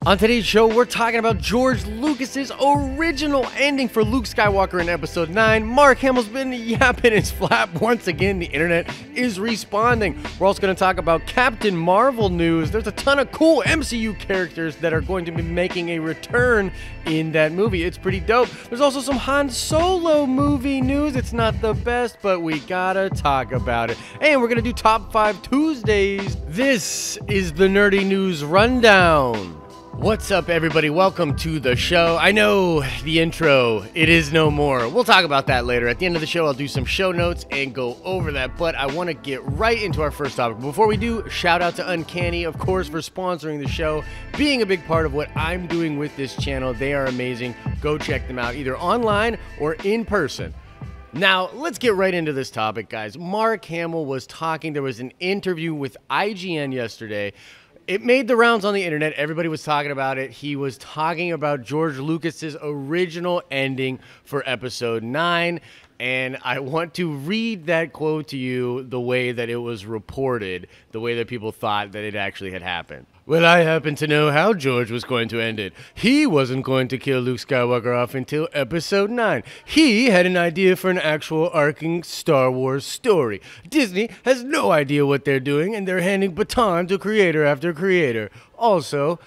On today's show, we're talking about George Lucas's original ending for Luke Skywalker in Episode 9. Mark Hamill's been yapping his flap once again. The internet is responding. We're also going to talk about Captain Marvel news. There's a ton of cool MCU characters that are going to be making a return in that movie. It's pretty dope. There's also some Han Solo movie news. It's not the best, but we gotta talk about it. And we're going to do Top 5 Tuesdays. This is the Nerdy News Rundown. What's up, everybody? Welcome to the show. I know the intro, it is no more. We'll talk about that later. At the end of the show, I'll do some show notes and go over that, but I want to get right into our first topic. Before we do, shout out to Uncanny, of course, for sponsoring the show, being a big part of what I'm doing with this channel. They are amazing. Go check them out, either online or in person. Now, let's get right into this topic, guys. Mark Hamill was talking. There was an interview with IGN yesterday. It made the rounds on the internet. Everybody was talking about it. He was talking about George Lucas's original ending for Episode 9. And I want to read that quote to you the way that it was reported, the way that people thought that it actually had happened. Well, I happen to know how George was going to end it. He wasn't going to kill Luke Skywalker off until Episode 9. He had an idea for an actual arcing Star Wars story. Disney has no idea what they're doing, and they're handing baton to creator after creator. Also,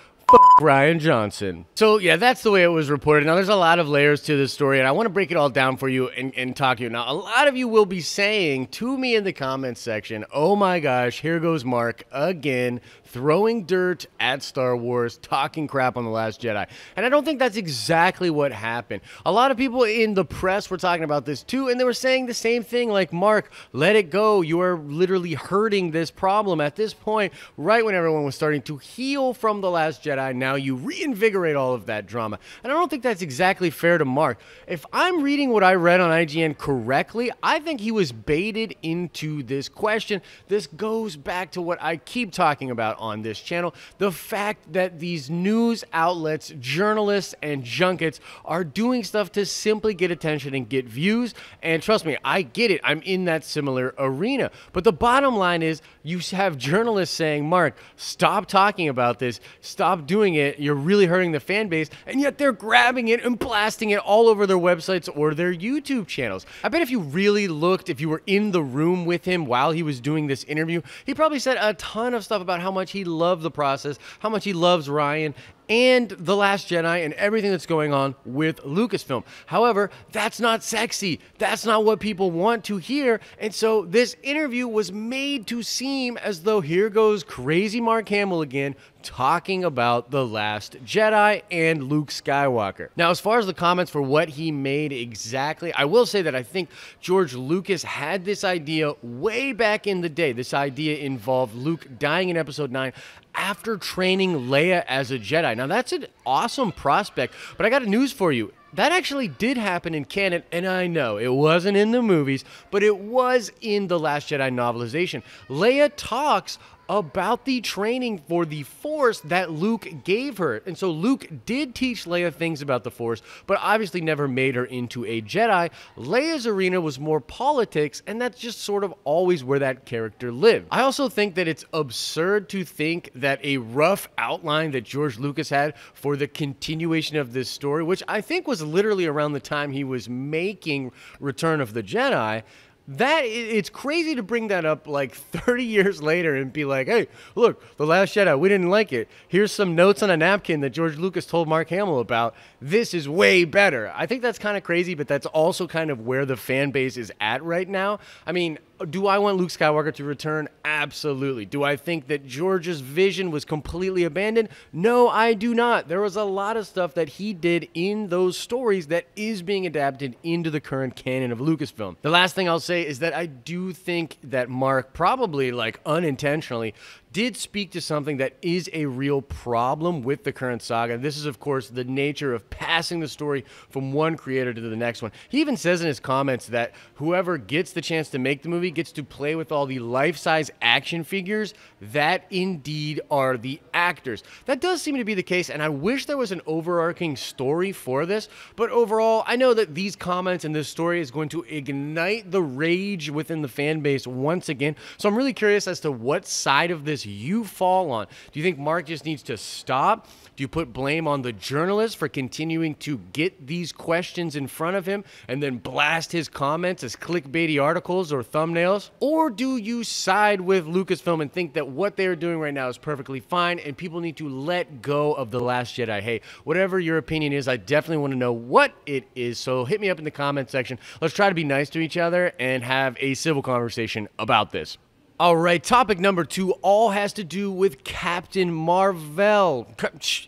Rian Johnson. So yeah, that's the way it was reported. Now there's a lot of layers to this story, and I want to break it all down for you and talk to you. Now, a lot of you will be saying to me in the comments section, oh my gosh, here goes Mark again, throwing dirt at Star Wars, talking crap on The Last Jedi. And I don't think that's exactly what happened. A lot of people in the press were talking about this too, and they were saying the same thing, like, Mark, let it go. You are literally hurting this problem at this point, right when everyone was starting to heal from The Last Jedi. Now you reinvigorate all of that drama. And I don't think that's exactly fair to Mark. If I'm reading what I read on IGN correctly, I think he was baited into this question. This goes back to what I keep talking about on this channel, the fact that these news outlets, journalists, and junkets are doing stuff to simply get attention and get views. And trust me, I get it. I'm in that similar arena. But the bottom line is, you have journalists saying, Mark, stop talking about this, stop doing it, you're really hurting the fan base, and yet they're grabbing it and blasting it all over their websites or their YouTube channels. I bet if you really looked, if you were in the room with him while he was doing this interview, he probably said a ton of stuff about how much he loved the process, how much he loves Ryan and The Last Jedi and everything that's going on with Lucasfilm. However, that's not sexy. That's not what people want to hear. And so this interview was made to seem as though here goes crazy Mark Hamill again, talking about The Last Jedi and Luke Skywalker. Now, as far as the comments for what he made exactly, I will say that I think George Lucas had this idea way back in the day. This idea involved Luke dying in Episode 9 after training Leia as a Jedi. Now, that's an awesome prospect, but I got news for you. That actually did happen in canon, and I know it wasn't in the movies, but it was in the Last Jedi novelization. Leia talks about the training for the Force that Luke gave her. And so Luke did teach Leia things about the Force, but obviously never made her into a Jedi. Leia's arena was more politics, and that's just sort of always where that character lived. I also think that it's absurd to think that a rough outline that George Lucas had for the continuation of this story, which I think was literally around the time he was making Return of the Jedi, that it's crazy to bring that up like 30 years later and be like, hey, look, The Last Jedi, we didn't like it. Here's some notes on a napkin that George Lucas told Mark Hamill about. This is way better. I think that's kind of crazy, but that's also kind of where the fan base is at right now. I mean, do I want Luke Skywalker to return? Absolutely. Do I think that George's vision was completely abandoned? No, I do not. There was a lot of stuff that he did in those stories that is being adapted into the current canon of Lucasfilm. The last thing I'll say is that I do think that Mark, probably like unintentionally, did speak to something that is a real problem with the current saga. This is, of course, the nature of passing the story from one creator to the next one. He even says in his comments that whoever gets the chance to make the movie gets to play with all the life-size action figures that indeed are the actors. That does seem to be the case, and I wish there was an overarching story for this, but overall, I know that these comments and this story is going to ignite the rage within the fan base once again, so I'm really curious as to what side of this does you fall on? Do you think Mark just needs to stop? Do you put blame on the journalist for continuing to get these questions in front of him and then blast his comments as clickbaity articles or thumbnails? Or do you side with Lucasfilm and think that what they're doing right now is perfectly fine and people need to let go of The Last Jedi? Hey, whatever your opinion is, I definitely want to know what it is. So hit me up in the comment section. Let's try to be nice to each other and have a civil conversation about this. All right, topic number 2 all has to do with Captain Marvel.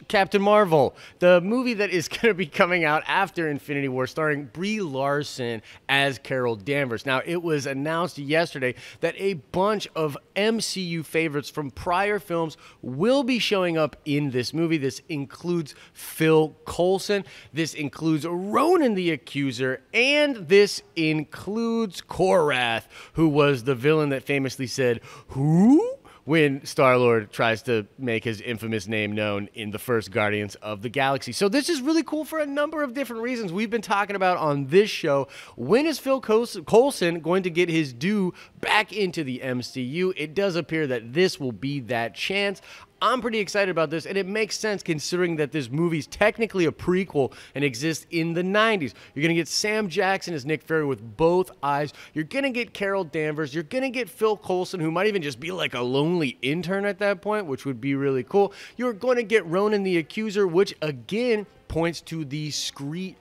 Captain Marvel, the movie that is going to be coming out after Infinity War, starring Brie Larson as Carol Danvers. Now, it was announced yesterday that a bunch of MCU favorites from prior films will be showing up in this movie. This includes Phil Coulson, this includes Ronan the Accuser, and this includes Korath, who was the villain that famously said, "Who?" when Star-Lord tries to make his infamous name known in the first Guardians of the Galaxy. So this is really cool for a number of different reasons. We've been talking about on this show, when is Phil Coulson going to get his due back into the MCU? It does appear that this will be that chance. I'm pretty excited about this, and it makes sense considering that this movie's technically a prequel and exists in the 90s. You're going to get Sam Jackson as Nick Fury with both eyes. You're going to get Carol Danvers. You're going to get Phil Coulson, who might even just be like a lonely intern at that point, which would be really cool. You're going to get Ronan the Accuser, which, again, points to the Kree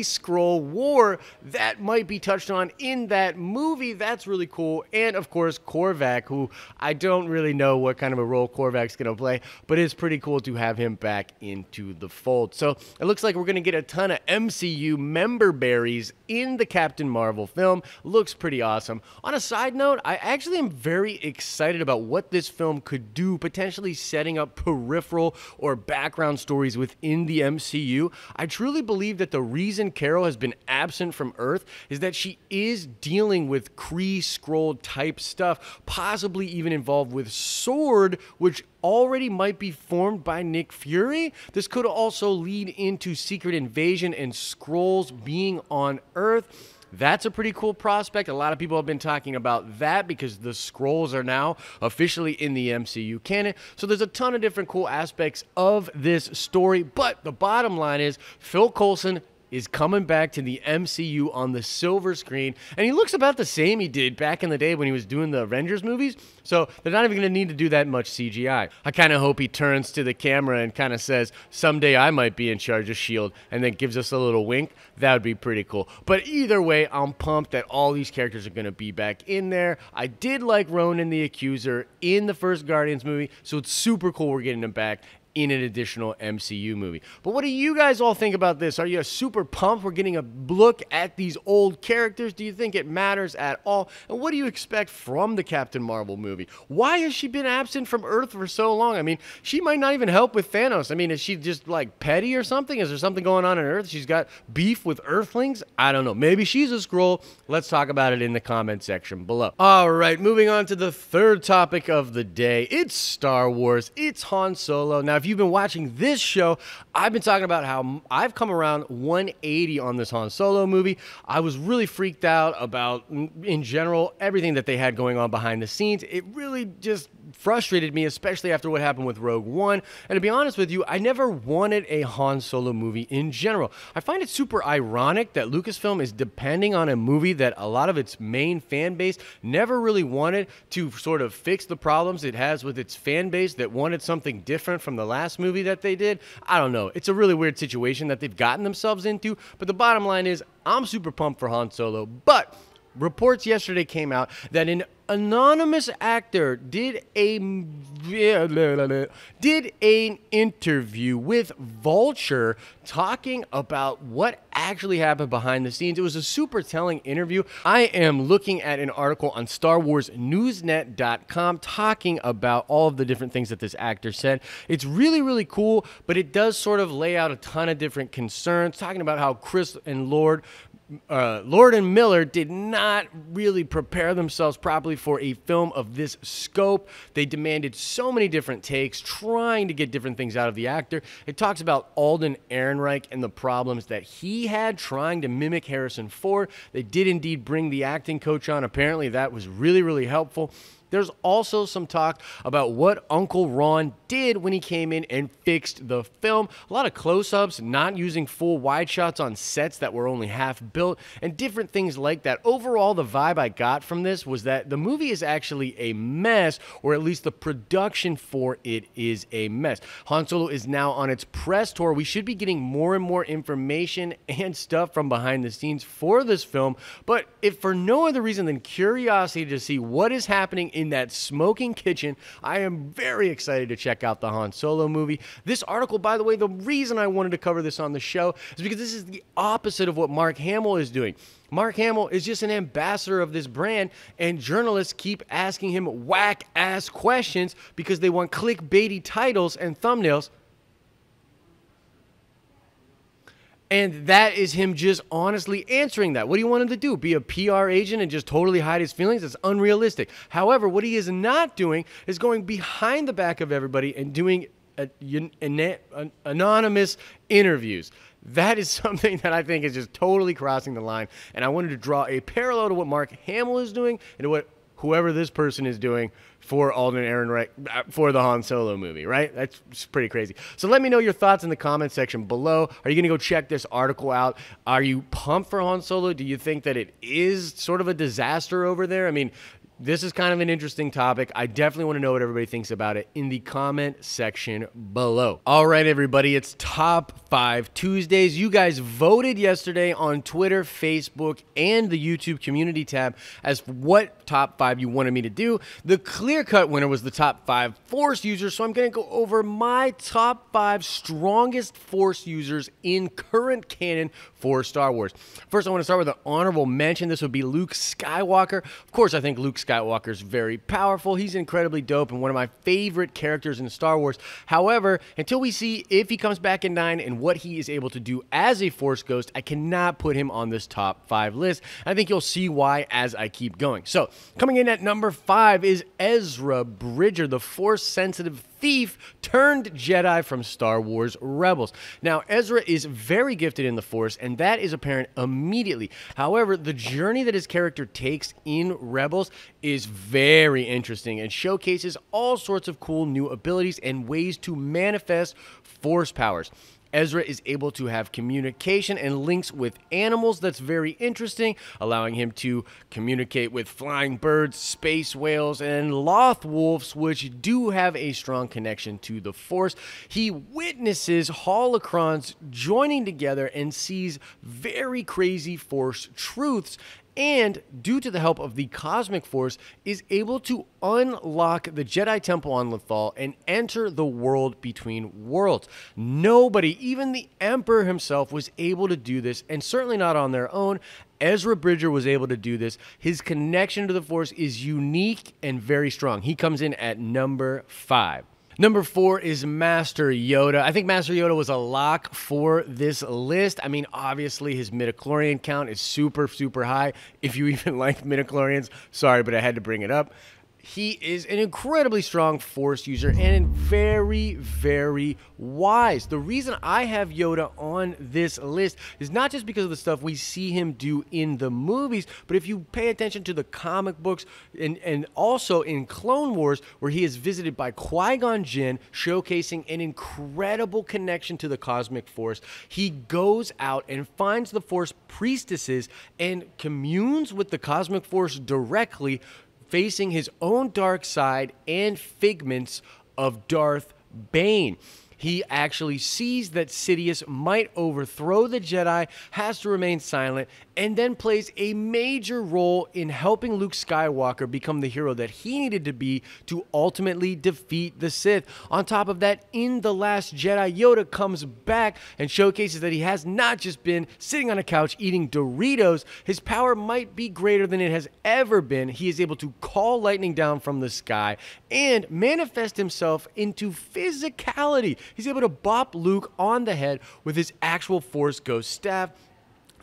Skrull War that might be touched on in that movie. That's really cool. And of course, Korvac, who I don't really know what kind of a role Korvac's going to play, but it's pretty cool to have him back into the fold. So it looks like we're going to get a ton of MCU member berries in the Captain Marvel film. Looks pretty awesome. On a side note, I actually am very excited about what this film could do, potentially setting up peripheral or background stories within the MCU. I truly believe that the reason Carol has been absent from Earth is that she is dealing with Kree Skrull type stuff, possibly even involved with Sword, which already might be formed by Nick Fury. This could also lead into Secret Invasion and Skrulls being on Earth. That's a pretty cool prospect. A lot of people have been talking about that because the Skrulls are now officially in the MCU canon. So there's a ton of different cool aspects of this story. But the bottom line is Phil Coulson is coming back to the MCU on the silver screen, and he looks about the same he did back in the day when he was doing the Avengers movies, so they're not even going to need to do that much CGI. I kind of hope he turns to the camera and kind of says, someday I might be in charge of S.H.I.E.L.D., and then gives us a little wink. That would be pretty cool. But either way, I'm pumped that all these characters are going to be back in there. I did like Ronan the Accuser in the first Guardians movie, so it's super cool we're getting him back in an additional MCU movie. But what do you guys all think about this? Are you super pumped we're getting a look at these old characters? Do you think it matters at all? And what do you expect from the Captain Marvel movie? Why has she been absent from Earth for so long? I mean, she might not even help with Thanos. I mean, is she just like petty or something? Is there something going on Earth? She's got beef with Earthlings? I don't know. Maybe she's a Skrull. Let's talk about it in the comment section below. All right, moving on to the third topic of the day. It's Star Wars. It's Han Solo. Now, if you've been watching this show, I've been talking about how I've come around 180 on this Han Solo movie. I was really freaked out about, in general, everything that they had going on behind the scenes. It really just frustrated me, especially after what happened with Rogue One. And to be honest with you, I never wanted a Han Solo movie in general. I find it super ironic that Lucasfilm is depending on a movie that a lot of its main fan base never really wanted to sort of fix the problems it has with its fan base that wanted something different from the last movie that they did. I don't know. It's a really weird situation that they've gotten themselves into. But the bottom line is, I'm super pumped for Han Solo. But reports yesterday came out that an anonymous actor did an interview with Vulture talking about what actually happened behind the scenes. It was a super telling interview. I am looking at an article on StarWarsNewsNet.com talking about all of the different things that this actor said. It's really, really cool, but it does sort of lay out a ton of different concerns, talking about how Chris and Lord and Miller did not really prepare themselves properly for a film of this scope. They demanded so many different takes, trying to get different things out of the actor. It talks about Alden Ehrenreich and the problems that he had trying to mimic Harrison Ford. They did indeed bring the acting coach on. Apparently that was really, really helpful. There's also some talk about what Uncle Ron did when he came in and fixed the film. A lot of close-ups, not using full wide shots on sets that were only half built, and different things like that. Overall, the vibe I got from this was that the movie is actually a mess, or at least the production for it is a mess. Han Solo is now on its press tour. We should be getting more and more information and stuff from behind the scenes for this film, but if for no other reason than curiosity to see what is happening in that smoking kitchen, I am very excited to check out the Han Solo movie. This article, by the way, the reason I wanted to cover this on the show is because this is the opposite of what Mark Hamill is doing. Mark Hamill is just an ambassador of this brand, and journalists keep asking him whack-ass questions because they want clickbaity titles and thumbnails. And that is him just honestly answering that. What do you want him to do? Be a PR agent and just totally hide his feelings? It's unrealistic. However, what he is not doing is going behind the back of everybody and doing anonymous interviews. That is something that I think is just totally crossing the line. And I wanted to draw a parallel to what Mark Hamill is doing and to what whoever this person is doing for Alden Ehrenreich for the Han Solo movie, right? That's pretty crazy. So let me know your thoughts in the comment section below. Are you going to go check this article out? Are you pumped for Han Solo? Do you think that it is sort of a disaster over there? I mean, this is kind of an interesting topic. I definitely want to know what everybody thinks about it in the comment section below. All right, everybody, it's Top 5 Tuesdays. You guys voted yesterday on Twitter, Facebook, and the YouTube community tab as what top 5 you wanted me to do. The clear-cut winner was the top 5 Force users, so I'm going to go over my top 5 strongest Force users in current canon for Star Wars. First, I want to start with an honorable mention. This would be Luke Skywalker. Of course, I think Luke Skywalker is very powerful. He's incredibly dope and one of my favorite characters in Star Wars. However, until we see if he comes back in 9 and what he is able to do as a Force ghost, I cannot put him on this top 5 list. I think you'll see why as I keep going. So, coming in at number 5 is Ezra Bridger, the Force-sensitive thief turned Jedi from Star Wars Rebels. Now, Ezra is very gifted in the Force, and that is apparent immediately. However, the journey that his character takes in Rebels is very interesting and showcases all sorts of cool new abilities and ways to manifest Force powers. Ezra is able to have communication and links with animals that's very interesting, allowing him to communicate with flying birds, space whales, and loth wolves, which do have a strong connection to the Force. He witnesses holocrons joining together and sees very crazy Force truths, and due to the help of the Cosmic Force, is able to unlock the Jedi Temple on Lothal and enter the world between worlds. Nobody, even the Emperor himself, was able to do this, and certainly not on their own. Ezra Bridger was able to do this. His connection to the Force is unique and very strong. He comes in at number 5. Number 4 is Master Yoda. I think Master Yoda was a lock for this list. I mean, obviously, his midichlorian count is super, super high. If you even like midichlorians, sorry, but I had to bring it up. He is an incredibly strong Force user and very, very wise. The reason I have Yoda on this list is not just because of the stuff we see him do in the movies, but if you pay attention to the comic books and also in Clone Wars, where he is visited by Qui-Gon Jinn, showcasing an incredible connection to the Cosmic Force. He goes out and finds the Force priestesses and communes with the Cosmic Force directly, facing his own dark side and figments of Darth Bane. He actually sees that Sidious might overthrow the Jedi, has to remain silent, and then plays a major role in helping Luke Skywalker become the hero that he needed to be to ultimately defeat the Sith. On top of that, in The Last Jedi, Yoda comes back and showcases that he has not just been sitting on a couch eating Doritos. His power might be greater than it has ever been. He is able to call lightning down from the sky and manifest himself into physicality. He's able to bop Luke on the head with his actual Force Ghost staff.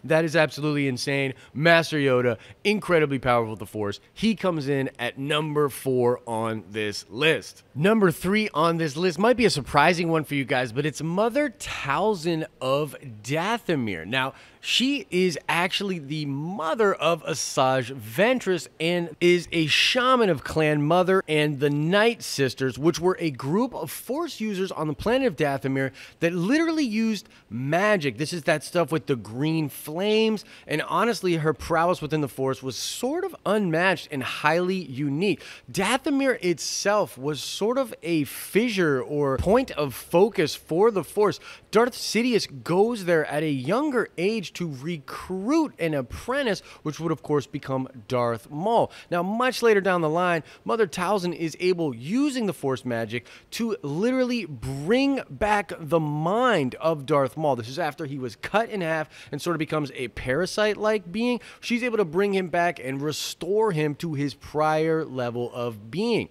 That is absolutely insane. Master Yoda, incredibly powerful with the Force. He comes in at number 4 on this list. Number 3 on this list might be a surprising one for you guys, but it's Mother Towson of Dathomir. Now, She is actually the mother of Asajj Ventress and is a shaman of Clan Mother and the Night Sisters, which were a group of Force users on the planet of Dathomir that literally used magic. This is that stuff with the green flames, and honestly, her prowess within the Force was sort of unmatched and highly unique. Dathomir itself was sort of a fissure or point of focus for the Force. Darth Sidious goes there at a younger age to recruit an apprentice, which would of course become Darth Maul. Now, much later down the line, Mother Towson is able, using the Force magic, to literally bring back the mind of Darth Maul. This is after he was cut in half and sort of becomes a parasite-like being. She's able to bring him back and restore him to his prior level of being.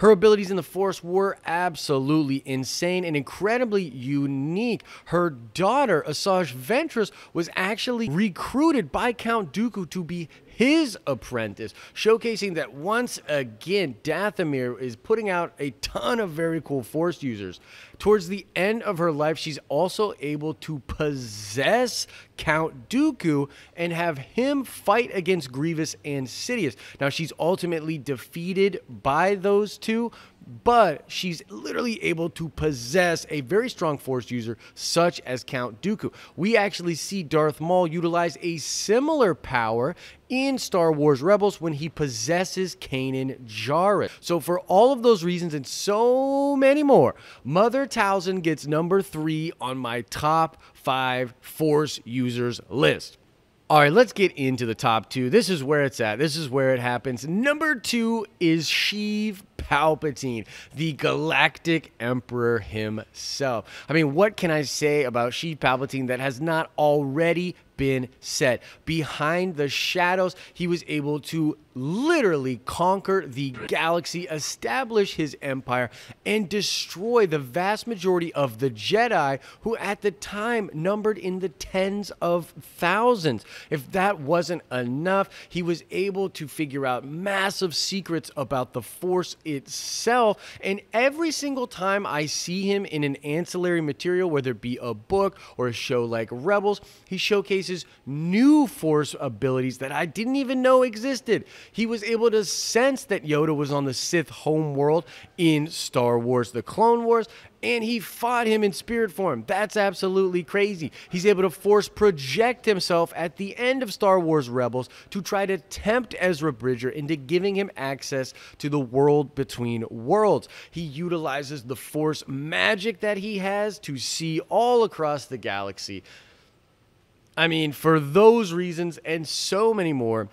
Her abilities in the Force were absolutely insane and incredibly unique. Her daughter, Asajj Ventress, was actually recruited by Count Dooku to be his apprentice, showcasing that once again, Dathomir is putting out a ton of very cool Force users. Towards the end of her life, she's also able to possess Count Dooku and have him fight against Grievous and Sidious. Now, she's ultimately defeated by those two, but she's literally able to possess a very strong Force user such as Count Dooku. We actually see Darth Maul utilize a similar power in Star Wars Rebels when he possesses Kanan Jarrus. So for all of those reasons and so many more, Mother Towson gets number 3 on my top 5 Force users list. All right, let's get into the top 2. This is where it's at. This is where it happens. Number 2 is Sheev Palpatine, the Galactic Emperor himself. I mean, what can I say about Sheev Palpatine that has not already been said? Behind the shadows, he was able to literally conquer the galaxy, establish his empire, and destroy the vast majority of the Jedi, who at the time numbered in the tens of thousands. If that wasn't enough, he was able to figure out massive secrets about the Force itself, and every single time I see him in an ancillary material, whether it be a book or a show like Rebels, he showcases new Force abilities that I didn't even know existed. He was able to sense that Yoda was on the Sith homeworld in Star Wars The Clone Wars, and he fought him in spirit form. That's absolutely crazy. He's able to Force project himself at the end of Star Wars Rebels to try to tempt Ezra Bridger into giving him access to the world between worlds. He utilizes the Force magic that he has to see all across the galaxy. I mean, for those reasons and so many more,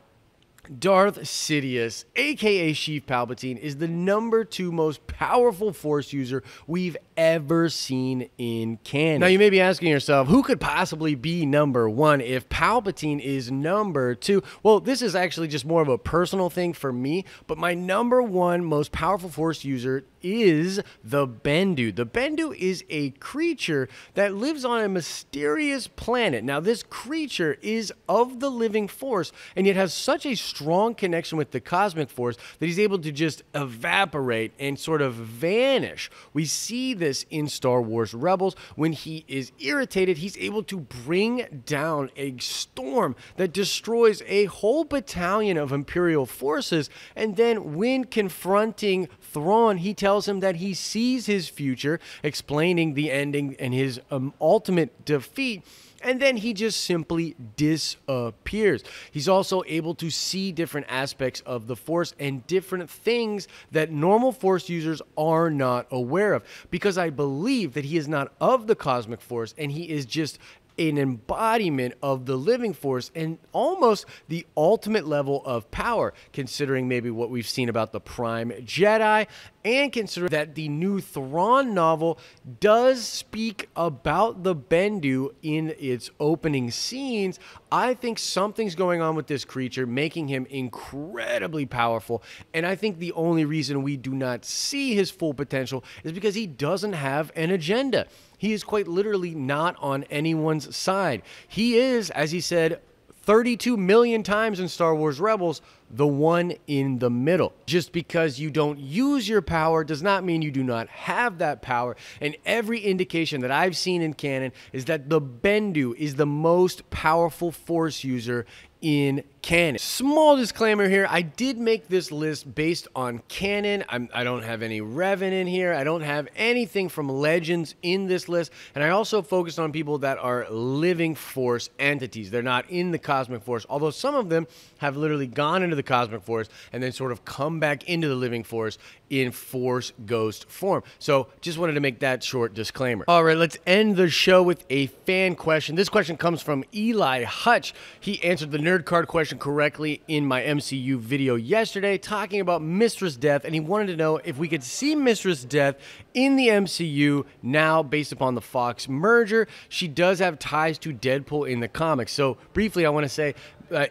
Darth Sidious, aka Sheev Palpatine, is the number 2 most powerful Force user we've ever seen in canon. Now, you may be asking yourself, who could possibly be number 1 if Palpatine is number 2? Well, this is actually just more of a personal thing for me, but my number 1 most powerful Force user is the Bendu. The Bendu is a creature that lives on a mysterious planet. Now, this creature is of the living Force, and yet has such a strong connection with the cosmic Force that he's able to just evaporate and sort of vanish. We see this in Star Wars Rebels. When he is irritated, he's able to bring down a storm that destroys a whole battalion of Imperial forces, and then when confronting Thrawn, he tells him that he sees his future, explaining the ending and his ultimate defeat, and then he just simply disappears. He's also able to see different aspects of the Force and different things that normal Force users are not aware of, because I believe that he is not of the cosmic Force and he is just an embodiment of the living Force and almost the ultimate level of power, considering maybe what we've seen about the Prime Jedi, and consider that the new Thrawn novel does speak about the Bendu in its opening scenes. I think something's going on with this creature, making him incredibly powerful, and I think the only reason we do not see his full potential is because he doesn't have an agenda. He is quite literally not on anyone's side. He is, as he said 32 million times in Star Wars Rebels, the one in the middle. Just because you don't use your power does not mean you do not have that power, and every indication that I've seen in canon is that the Bendu is the most powerful Force user in canon. Small disclaimer here, I did make this list based on canon. I don't have any Revan in here. I don't have anything from Legends in this list. And I also focused on people that are living Force entities. They're not in the Cosmic Force, although some of them have literally gone into the Cosmic Force and then sort of come back into the living Force in Force Ghost form. So just wanted to make that short disclaimer. All right, let's end the show with a fan question. This question comes from Eli Hutch. He answered the nerd card question correctly in my MCU video yesterday, talking about Mistress Death, and he wanted to know if we could see Mistress Death in the MCU now based upon the Fox merger. She does have ties to Deadpool in the comics. So briefly, I want to say,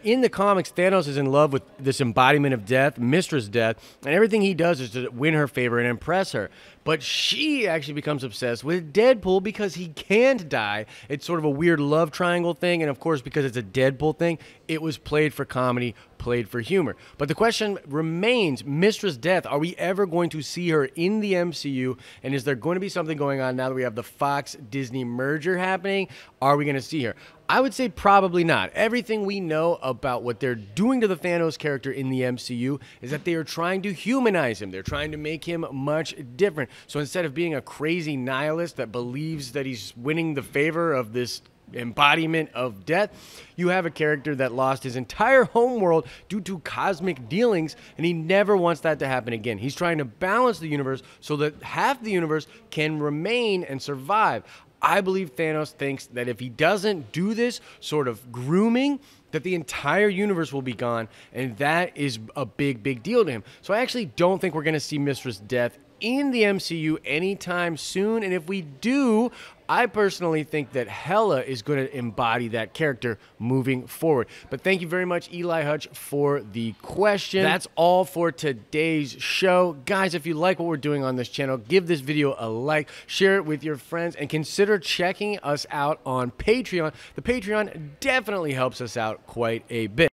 in the comics, Thanos is in love with this embodiment of death, Mistress Death, and everything he does is to win her favor and impress her. But she actually becomes obsessed with Deadpool because he can't die. It's sort of a weird love triangle thing, and of course, because it's a Deadpool thing, it was played for comedy, played for humor. But the question remains, Mistress Death, are we ever going to see her in the MCU? And is there going to be something going on now that we have the Fox-Disney merger happening? Are we going to see her? I would say probably not. Everything we know about what they're doing to the Thanos character in the MCU is that they are trying to humanize him. They're trying to make him much different. So instead of being a crazy nihilist that believes that he's winning the favor of this embodiment of death, you have a character that lost his entire homeworld due to cosmic dealings, and he never wants that to happen again. He's trying to balance the universe so that half the universe can remain and survive. I believe Thanos thinks that if he doesn't do this sort of grooming, that the entire universe will be gone, and that is a big, big deal to him. So I actually don't think we're going to see Mistress Death in the MCU anytime soon, and if we do, I personally think that Hela is going to embody that character moving forward. But thank you very much, Eli Hutch, for the question. That's all for today's show. Guys, if you like what we're doing on this channel, give this video a like, share it with your friends, and consider checking us out on Patreon. The Patreon definitely helps us out quite a bit.